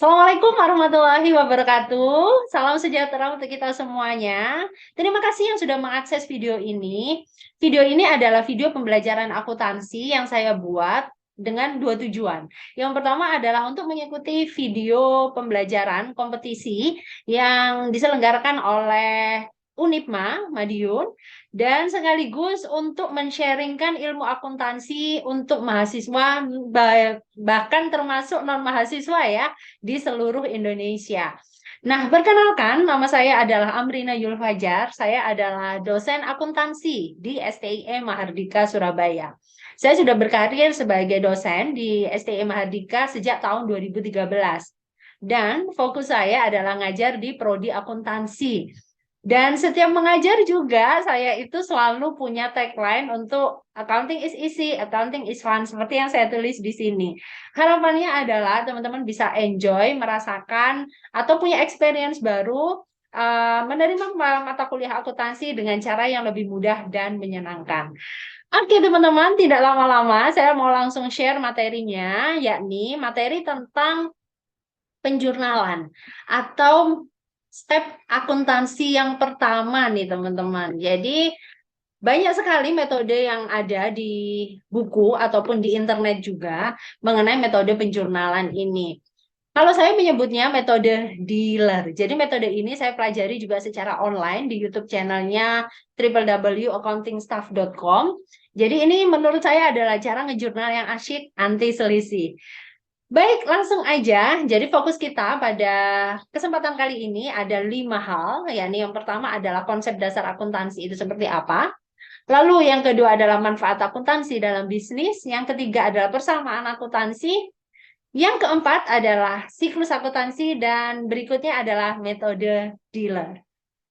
Assalamualaikum warahmatullahi wabarakatuh. Salam sejahtera untuk kita semuanya. Terima kasih yang sudah mengakses video ini. Video ini adalah video pembelajaran akuntansi yang saya buat dengan dua tujuan. Yang pertama adalah untuk mengikuti video pembelajaran kompetisi yang diselenggarakan oleh Unipma Madiun dan sekaligus untuk men-sharingkan ilmu akuntansi untuk mahasiswa bahkan termasuk non mahasiswa ya di seluruh Indonesia. Nah, perkenalkan, nama saya adalah Amrina Yulfajar. Saya adalah dosen akuntansi di STIE Mahardika Surabaya. Saya sudah berkarir sebagai dosen di STIE Mahardika sejak tahun 2013. Dan fokus saya adalah ngajar di prodi akuntansi. Dan setiap mengajar juga saya itu selalu punya tagline untuk accounting is easy, accounting is fun, seperti yang saya tulis di sini. Harapannya adalah teman-teman bisa enjoy, merasakan, atau punya experience baru, menerima mata kuliah akuntansi dengan cara yang lebih mudah dan menyenangkan. Oke teman-teman, tidak lama-lama saya mau langsung share materinya, yakni materi tentang penjurnalan atau step akuntansi yang pertama nih teman-teman. Jadi banyak sekali metode yang ada di buku ataupun di internet juga mengenai metode penjurnalan ini. Kalau saya menyebutnya metode dealer. Jadi metode ini saya pelajari juga secara online di YouTube channelnya www.accountingstaff.com. Jadi ini menurut saya adalah cara ngejurnal yang asyik anti selisih. Baik, langsung aja. Jadi fokus kita pada kesempatan kali ini ada 5 hal. Yakni yang pertama adalah konsep dasar akuntansi itu seperti apa. Lalu yang kedua adalah manfaat akuntansi dalam bisnis. Yang ketiga adalah persamaan akuntansi. Yang keempat adalah siklus akuntansi. Dan berikutnya adalah metode dealer.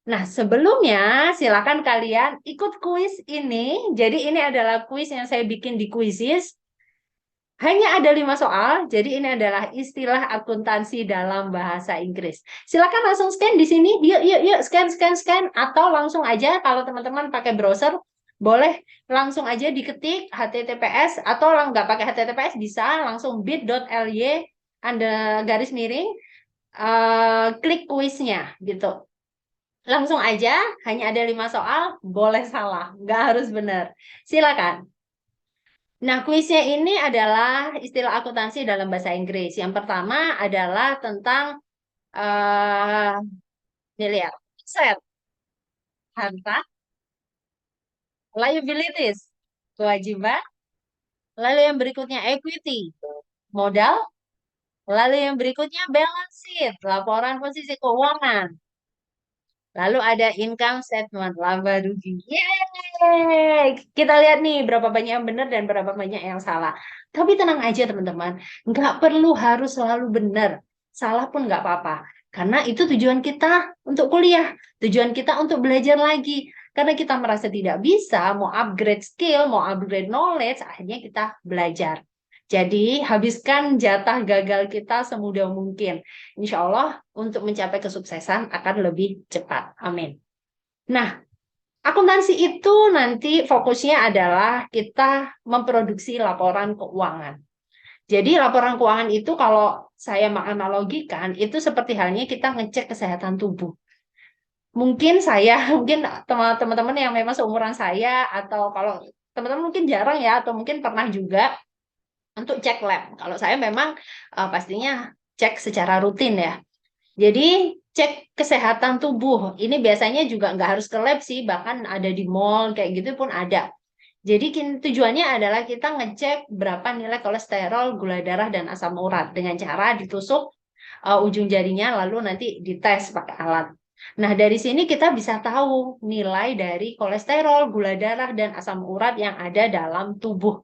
Nah, sebelumnya silakan kalian ikut kuis ini. Jadi ini adalah kuis yang saya bikin di Quizizz. Hanya ada 5 soal, jadi ini adalah istilah akuntansi dalam bahasa Inggris. Silakan langsung scan di sini, yuk, yuk, yuk, scan, scan, scan, atau langsung aja kalau teman-teman pakai browser, boleh langsung aja diketik HTTPS, atau nggak pakai HTTPS bisa langsung bit.ly, Anda garis miring, klik kuisnya gitu. Langsung aja, hanya ada 5 soal, boleh salah, nggak harus benar. Silakan. Nah, kuisnya ini adalah istilah akuntansi dalam bahasa Inggris. Yang pertama adalah tentang uh, ini lihat, aset, harta, liabilities, kewajiban, lalu yang berikutnya equity, modal, lalu yang berikutnya balance sheet, laporan posisi keuangan. Lalu ada income statement, laba rugi. Yeay! Kita lihat nih berapa banyak yang benar dan berapa banyak yang salah. Tapi tenang aja teman-teman, nggak perlu harus selalu benar. Salah pun nggak apa-apa. Karena itu tujuan kita untuk kuliah. Tujuan kita untuk belajar lagi. Karena kita merasa tidak bisa, mau upgrade skill, mau upgrade knowledge, akhirnya kita belajar. Jadi, habiskan jatah gagal kita semudah mungkin. Insya Allah, untuk mencapai kesuksesan akan lebih cepat. Amin. Nah, akuntansi itu nanti fokusnya adalah kita memproduksi laporan keuangan. Jadi, laporan keuangan itu kalau saya menganalogikan, itu seperti halnya kita ngecek kesehatan tubuh. Mungkin saya, mungkin teman-teman yang memang seumuran saya, atau kalau teman-teman mungkin jarang ya, atau mungkin pernah juga untuk cek lab. Kalau saya memang pastinya cek secara rutin ya. Jadi cek kesehatan tubuh. Ini biasanya juga nggak harus ke lab sih, bahkan ada di mall kayak gitu pun ada. Jadi tujuannya adalah kita ngecek berapa nilai kolesterol, gula darah, dan asam urat dengan cara ditusuk ujung jarinya lalu nanti dites pakai alat. Nah, dari sini kita bisa tahu nilai dari kolesterol, gula darah, dan asam urat yang ada dalam tubuh.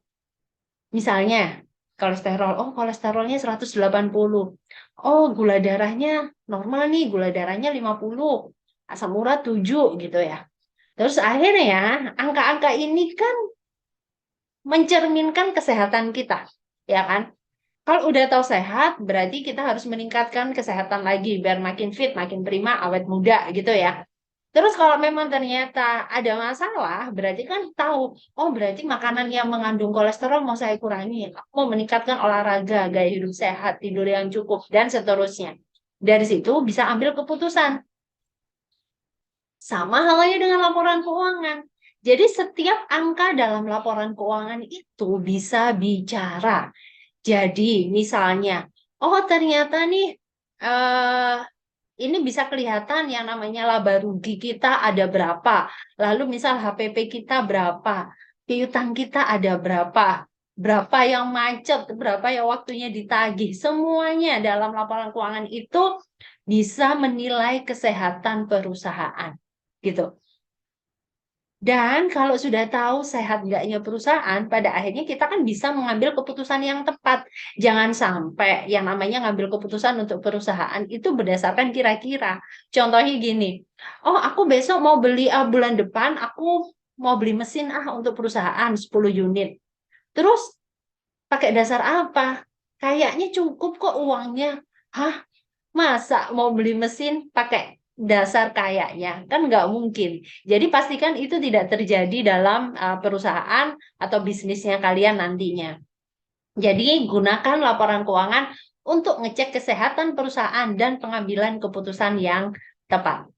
Misalnya, kolesterol, oh kolesterolnya 180. Oh, gula darahnya normal nih, gula darahnya 50. Asam urat 7 gitu ya. Terus akhirnya ya, angka-angka ini kan mencerminkan kesehatan kita, ya kan? Kalau udah tahu sehat, berarti kita harus meningkatkan kesehatan lagi biar makin fit, makin prima, awet muda gitu ya. Terus kalau memang ternyata ada masalah, berarti kan tahu, oh berarti makanan yang mengandung kolesterol mau saya kurangi. Aku mau meningkatkan olahraga, gaya hidup sehat, tidur yang cukup, dan seterusnya. Dari situ bisa ambil keputusan. Sama halnya dengan laporan keuangan. Jadi setiap angka dalam laporan keuangan itu bisa bicara. Jadi misalnya, oh ternyata nih eh ini bisa kelihatan yang namanya laba rugi kita ada berapa. Lalu misal HPP kita berapa, piutang kita ada berapa, berapa yang macet, berapa yang waktunya ditagih. Semuanya dalam laporan keuangan itu bisa menilai kesehatan perusahaan. Gitu. Dan kalau sudah tahu sehat enggaknya perusahaan, pada akhirnya kita kan bisa mengambil keputusan yang tepat. Jangan sampai yang namanya ngambil keputusan untuk perusahaan itu berdasarkan kira-kira. Contohnya gini, oh aku besok mau beli, bulan depan aku mau beli mesin untuk perusahaan 10 unit. Terus pakai dasar apa? Kayaknya cukup kok uangnya. Hah? Masa mau beli mesin pakai dasar kayaknya? Kan nggak mungkin. Jadi pastikan itu tidak terjadi dalam perusahaan atau bisnisnya kalian nantinya. Jadi gunakan laporan keuangan untuk ngecek kesehatan perusahaan dan pengambilan keputusan yang tepat.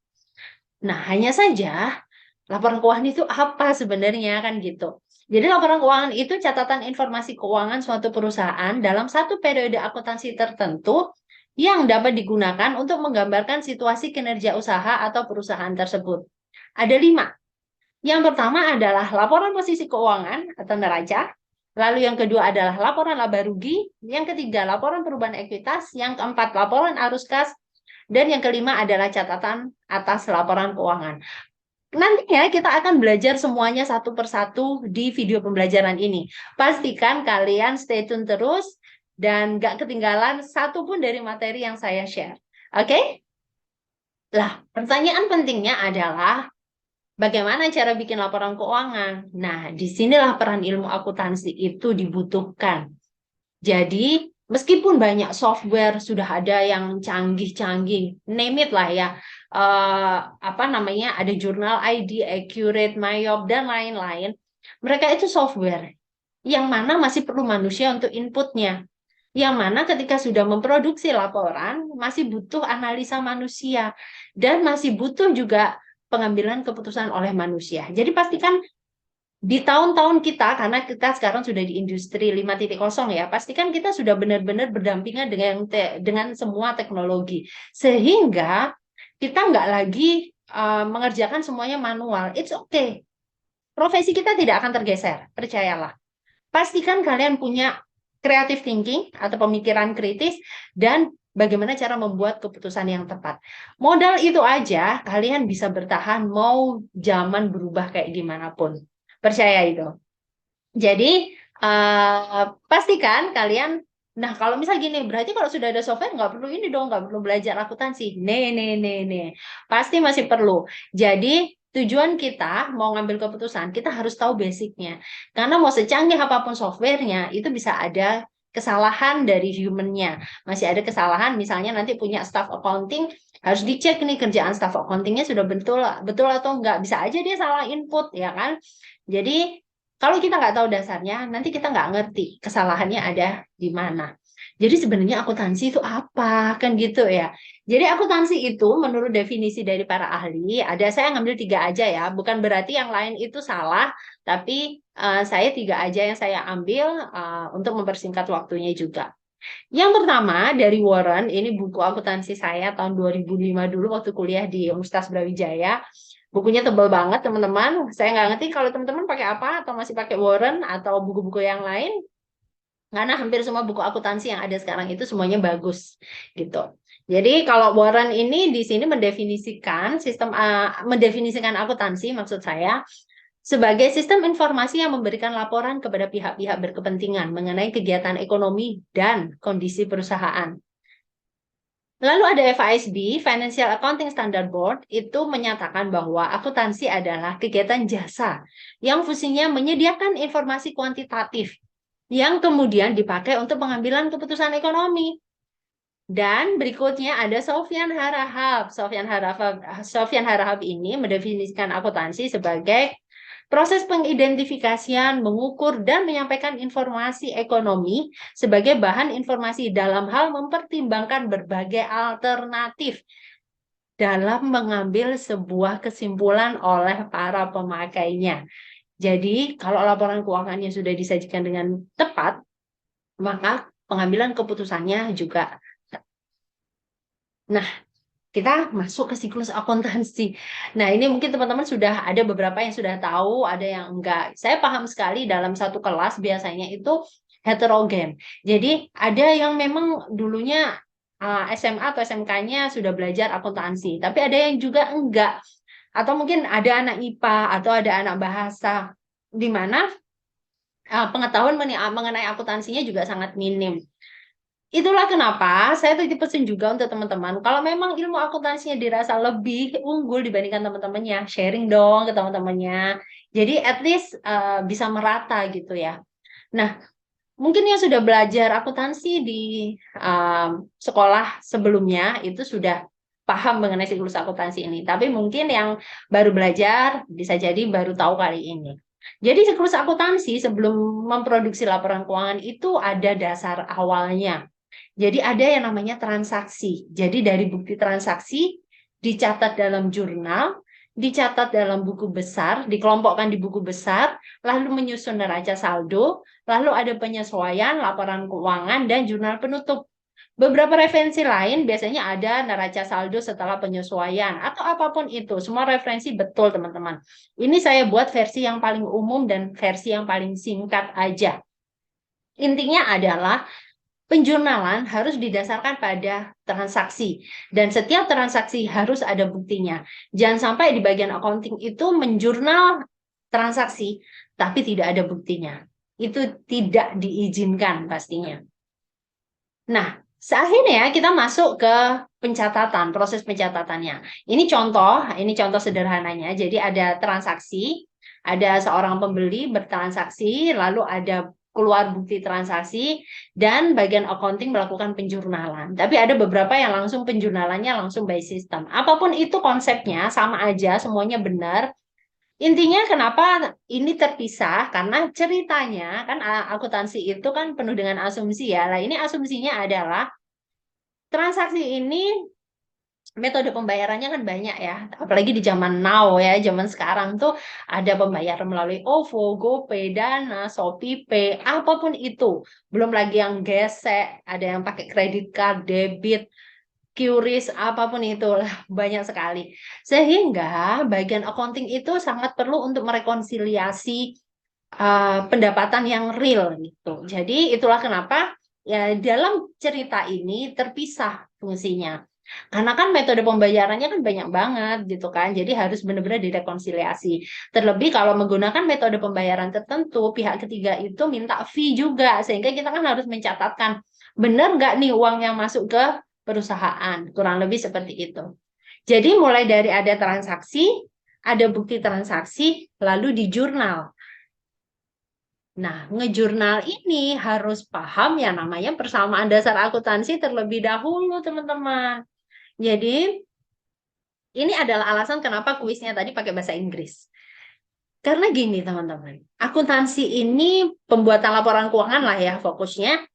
Nah, hanya saja laporan keuangan itu apa sebenarnya kan gitu. Jadi laporan keuangan itu catatan informasi keuangan suatu perusahaan dalam satu periode akuntansi tertentu yang dapat digunakan untuk menggambarkan situasi kinerja usaha atau perusahaan tersebut. Ada 5. Yang pertama adalah laporan posisi keuangan atau neraca. Lalu yang kedua adalah laporan laba rugi. Yang ketiga laporan perubahan ekuitas. Yang keempat laporan arus kas. Dan yang kelima adalah catatan atas laporan keuangan. Nantinya kita akan belajar semuanya satu persatu di video pembelajaran ini. Pastikan kalian stay tune terus dan gak ketinggalan satu pun dari materi yang saya share. Oke? Lah, pertanyaan pentingnya adalah bagaimana cara bikin laporan keuangan? Nah, disinilah peran ilmu akuntansi itu dibutuhkan. Jadi, meskipun banyak software sudah ada yang canggih-canggih, name it lah ya, apa namanya, ada Journal ID, Accurate, Myop, dan lain-lain. Mereka itu software yang mana masih perlu manusia untuk inputnya. Yang mana ketika sudah memproduksi laporan, masih butuh analisa manusia. Dan masih butuh juga pengambilan keputusan oleh manusia. Jadi pastikan di tahun-tahun kita, karena kita sekarang sudah di industri 5.0 ya, pastikan kita sudah benar-benar berdampingan dengan semua teknologi. Sehingga kita nggak lagi mengerjakan semuanya manual. It's okay. Profesi kita tidak akan tergeser, percayalah. Pastikan kalian punya creative thinking atau pemikiran kritis dan bagaimana cara membuat keputusan yang tepat. Modal itu aja, kalian bisa bertahan mau zaman berubah kayak gimana pun. Percaya itu. Jadi, pastikan kalian, nah kalau misal gini, berarti kalau sudah ada software, nggak perlu ini dong, nggak perlu belajar akuntansi. Nih. Pasti masih perlu. Jadi, tujuan kita mau ngambil keputusan, kita harus tahu basicnya. Karena mau secanggih apapun softwarenya, itu bisa ada kesalahan dari human-nya. Masih ada kesalahan, misalnya nanti punya staff accounting, harus dicek nih kerjaan staff accounting-nya sudah betul betul atau enggak. Bisa aja dia salah input, ya kan? Jadi, kalau kita nggak tahu dasarnya, nanti kita nggak ngerti kesalahannya ada di mana. Jadi sebenarnya akuntansi itu apa? Kan gitu ya. Jadi akuntansi itu menurut definisi dari para ahli, ada saya ngambil 3 aja ya. Bukan berarti yang lain itu salah, tapi saya 3 aja yang saya ambil untuk mempersingkat waktunya juga. Yang pertama dari Warren, ini buku akuntansi saya tahun 2005 dulu waktu kuliah di Universitas Brawijaya. Bukunya tebal banget teman-teman. Saya nggak ngerti kalau teman-teman pakai apa atau masih pakai Warren atau buku-buku yang lain. Karena hampir semua buku akuntansi yang ada sekarang itu semuanya bagus gitu. Jadi kalau Warren ini di sini mendefinisikan mendefinisikan akuntansi maksud saya sebagai sistem informasi yang memberikan laporan kepada pihak-pihak berkepentingan mengenai kegiatan ekonomi dan kondisi perusahaan. Lalu ada FASB, Financial Accounting Standard Board, itu menyatakan bahwa akuntansi adalah kegiatan jasa yang fungsinya menyediakan informasi kuantitatif yang kemudian dipakai untuk pengambilan keputusan ekonomi. Dan berikutnya ada Sofyan Harahap. Sofyan Harahap ini mendefinisikan akuntansi sebagai proses pengidentifikasian, mengukur, dan menyampaikan informasi ekonomi sebagai bahan informasi dalam hal mempertimbangkan berbagai alternatif dalam mengambil sebuah kesimpulan oleh para pemakainya. Jadi, kalau laporan keuangannya sudah disajikan dengan tepat, maka pengambilan keputusannya juga. Nah, kita masuk ke siklus akuntansi. Nah, ini mungkin teman-teman sudah ada beberapa yang sudah tahu, ada yang enggak. Saya paham sekali dalam satu kelas biasanya itu heterogen. Jadi, ada yang memang dulunya SMA atau SMK-nya sudah belajar akuntansi, tapi ada yang juga enggak. Atau mungkin ada anak IPA atau ada anak bahasa, di mana pengetahuan mengenai akuntansinya juga sangat minim. Itulah kenapa saya titip pesan juga untuk teman-teman. Kalau memang ilmu akuntansinya dirasa lebih unggul dibandingkan teman-temannya, sharing dong ke teman-temannya. Jadi at least bisa merata gitu ya. Nah, mungkin yang sudah belajar akuntansi di sekolah sebelumnya itu sudah paham mengenai siklus akuntansi ini. Tapi mungkin yang baru belajar bisa jadi baru tahu kali ini. Jadi siklus akuntansi sebelum memproduksi laporan keuangan itu ada dasar awalnya. Jadi ada yang namanya transaksi. Jadi dari bukti transaksi dicatat dalam jurnal, dicatat dalam buku besar, dikelompokkan di buku besar, lalu menyusun neraca saldo, lalu ada penyesuaian, laporan keuangan, dan jurnal penutup. Beberapa referensi lain biasanya ada neraca saldo setelah penyesuaian atau apapun itu. Semua referensi betul, teman-teman. Ini saya buat versi yang paling umum dan versi yang paling singkat aja. Intinya adalah penjurnalan harus didasarkan pada transaksi dan setiap transaksi harus ada buktinya. Jangan sampai di bagian accounting itu menjurnal transaksi tapi tidak ada buktinya. Itu tidak diizinkan pastinya. Nah, seakhirnya kita masuk ke pencatatan, proses pencatatannya. Ini contoh sederhananya. Jadi ada transaksi, ada seorang pembeli bertransaksi, lalu ada keluar bukti transaksi, dan bagian accounting melakukan penjurnalan. Tapi ada beberapa yang langsung penjurnalannya langsung by system. Apapun itu konsepnya, sama aja, semuanya benar. Intinya kenapa ini terpisah? Karena ceritanya kan akuntansi itu kan penuh dengan asumsi ya. Nah, ini asumsinya adalah transaksi ini metode pembayarannya kan banyak ya. Apalagi di zaman now ya, zaman sekarang tuh ada pembayaran melalui OVO, GoPay, Dana, ShopeePay, apapun itu. Belum lagi yang gesek, ada yang pakai kredit card, debit, QRIS, apapun itulah banyak sekali. Sehingga bagian accounting itu sangat perlu untuk merekonsiliasi pendapatan yang real gitu. Jadi itulah kenapa ya dalam cerita ini terpisah fungsinya. Karena kan metode pembayarannya kan banyak banget gitu kan. Jadi harus benar-benar direkonsiliasi. Terlebih kalau menggunakan metode pembayaran tertentu, pihak ketiga itu minta fee juga. Sehingga kita kan harus mencatatkan benar nggak nih uang yang masuk ke perusahaan. Kurang lebih seperti itu. Jadi mulai dari ada transaksi, ada bukti transaksi, lalu di jurnal. Nah, ngejurnal ini harus paham yang namanya persamaan dasar akuntansi terlebih dahulu, teman-teman. Jadi, ini adalah alasan kenapa kuisnya tadi pakai bahasa Inggris. Karena gini, teman-teman. Akuntansi ini pembuatan laporan keuangan lah ya fokusnya.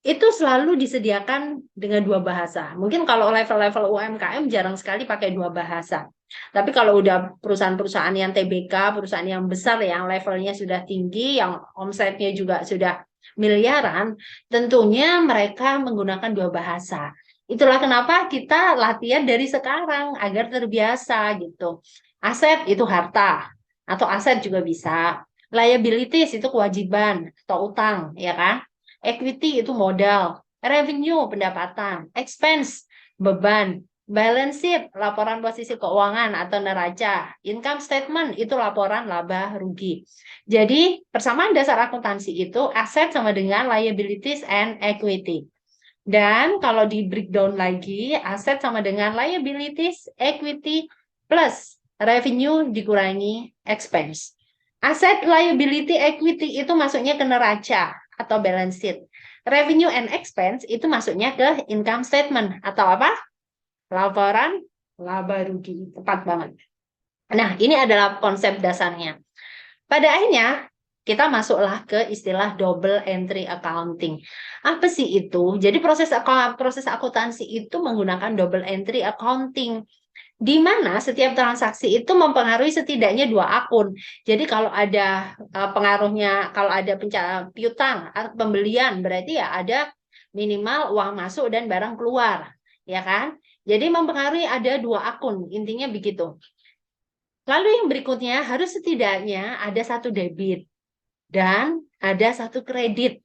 Itu selalu disediakan dengan dua bahasa. Mungkin kalau level-level UMKM jarang sekali pakai dua bahasa. Tapi kalau udah perusahaan-perusahaan yang TBK, perusahaan yang besar yang levelnya sudah tinggi, yang omsetnya juga sudah miliaran, tentunya mereka menggunakan dua bahasa. Itulah kenapa kita latihan dari sekarang agar terbiasa gitu. Aset itu harta atau aset juga bisa. Liabilities itu kewajiban atau utang, ya kan? Equity itu modal, revenue pendapatan, expense beban, balance sheet laporan posisi keuangan atau neraca, income statement itu laporan laba rugi. Jadi persamaan dasar akuntansi itu aset sama dengan liabilities and equity. Dan kalau di breakdown lagi, aset sama dengan liabilities, equity plus revenue dikurangi expense. Aset, liability, equity itu masuknya ke neraca atau balance sheet. Revenue and expense itu masuknya ke income statement atau apa? Laporan laba rugi. Tepat banget. Nah, ini adalah konsep dasarnya. Pada akhirnya, kita masuklah ke istilah double entry accounting. Apa sih itu? Jadi proses akuntansi itu menggunakan double entry accounting, di mana setiap transaksi itu mempengaruhi setidaknya dua akun. Jadi kalau ada pengaruhnya, kalau ada piutang atau pembelian, berarti ya ada minimal uang masuk dan barang keluar, ya kan? Jadi mempengaruhi ada dua akun, intinya begitu. Lalu yang berikutnya harus setidaknya ada satu debit dan ada satu kredit.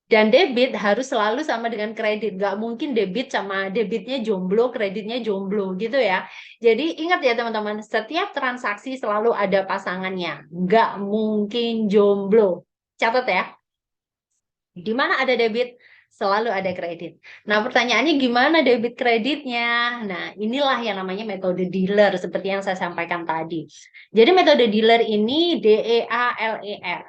Dan debit harus selalu sama dengan kredit. Nggak mungkin debit sama debitnya jomblo, kreditnya jomblo gitu ya. Jadi ingat ya teman-teman, setiap transaksi selalu ada pasangannya. Nggak mungkin jomblo. Catat ya, di mana ada debit, selalu ada kredit. Nah, pertanyaannya gimana debit kreditnya? Nah, inilah yang namanya metode dealer, seperti yang saya sampaikan tadi. Jadi metode dealer ini DEALER.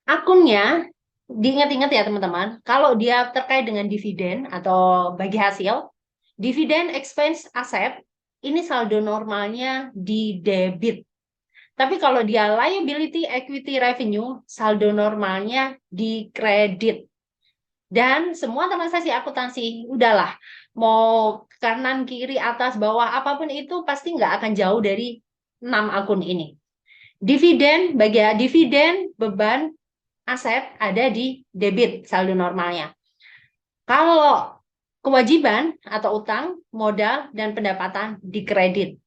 Akunnya, diingat-ingat ya teman-teman, kalau dia terkait dengan dividen atau bagi hasil, dividen expense aset, ini saldo normalnya di debit. Tapi kalau dia liability equity revenue, saldo normalnya di kredit. Dan semua transaksi akuntansi, udahlah, mau kanan, kiri, atas, bawah, apapun itu pasti nggak akan jauh dari 6 akun ini. Dividen beban aset ada di debit saldo normalnya. Kalau kewajiban atau utang, modal, dan pendapatan di kredit.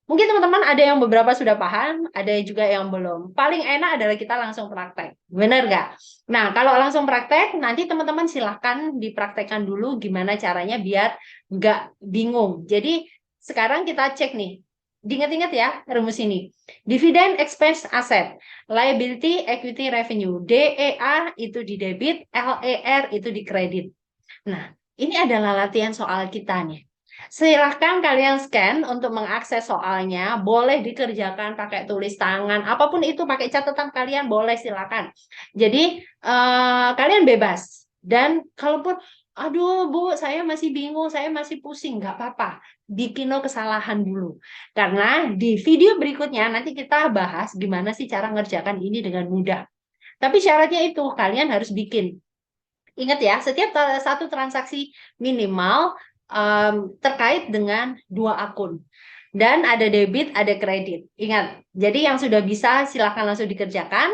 Mungkin teman-teman ada yang beberapa sudah paham, ada juga yang belum. Paling enak adalah kita langsung praktek. Benar nggak? Nah, kalau langsung praktek, nanti teman-teman silahkan dipraktekkan dulu gimana caranya biar nggak bingung. Jadi, sekarang kita cek nih. Diingat-ingat ya rumus ini. Dividen expense asset, liability equity revenue, DEA itu di debit, LER itu di kredit. Nah, ini adalah latihan soal kita nih. Silahkan kalian scan untuk mengakses soalnya. Boleh dikerjakan pakai tulis tangan. Apapun itu pakai catatan kalian boleh silakan. Jadi kalian bebas. Dan kalaupun aduh Bu, saya masih bingung, saya masih pusing, nggak apa-apa. Bikin kesalahan dulu. Karena di video berikutnya nanti kita bahas gimana sih cara ngerjakan ini dengan mudah. Tapi syaratnya itu kalian harus bikin. Ingat ya, setiap satu transaksi minimal terkait dengan dua akun. Dan ada debit, ada kredit. Ingat, jadi yang sudah bisa silahkan langsung dikerjakan.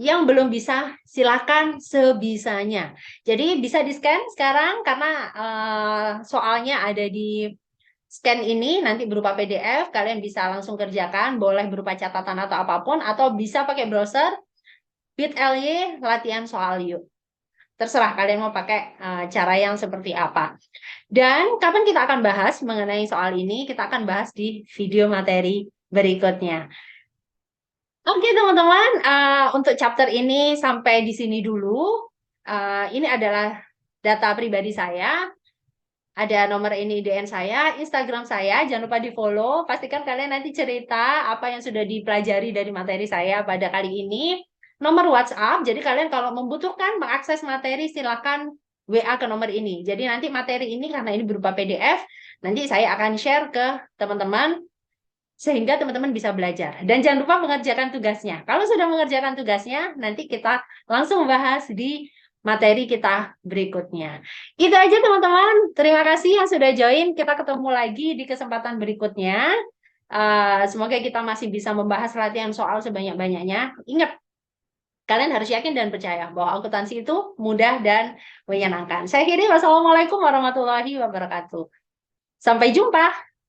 Yang belum bisa silahkan sebisanya. Jadi bisa di-scan sekarang karena soalnya ada di scan ini nanti berupa PDF. Kalian bisa langsung kerjakan, boleh berupa catatan atau apapun. Atau bisa pakai browser bit.ly latihan soal yuk. Terserah kalian mau pakai cara yang seperti apa. Dan kapan kita akan bahas mengenai soal ini? Kita akan bahas di video materi berikutnya. Oke teman-teman, untuk chapter ini sampai di sini dulu. Ini adalah data pribadi saya. Ada nomor ini IDN saya, Instagram saya. Jangan lupa di-follow. Pastikan kalian nanti cerita apa yang sudah dipelajari dari materi saya pada kali ini. Nomor WhatsApp, jadi kalian kalau membutuhkan mengakses materi silakan WA ke nomor ini. Jadi nanti materi ini karena ini berupa PDF, nanti saya akan share ke teman-teman sehingga teman-teman bisa belajar. Dan jangan lupa mengerjakan tugasnya. Kalau sudah mengerjakan tugasnya, nanti kita langsung bahas di materi kita berikutnya. Itu aja teman-teman. Terima kasih yang sudah join. Kita ketemu lagi di kesempatan berikutnya. Semoga kita masih bisa membahas latihan soal sebanyak-banyaknya. Ingat, kalian harus yakin dan percaya bahwa akuntansi itu mudah dan menyenangkan. Saya akhiri, wassalamualaikum warahmatullahi wabarakatuh. Sampai jumpa.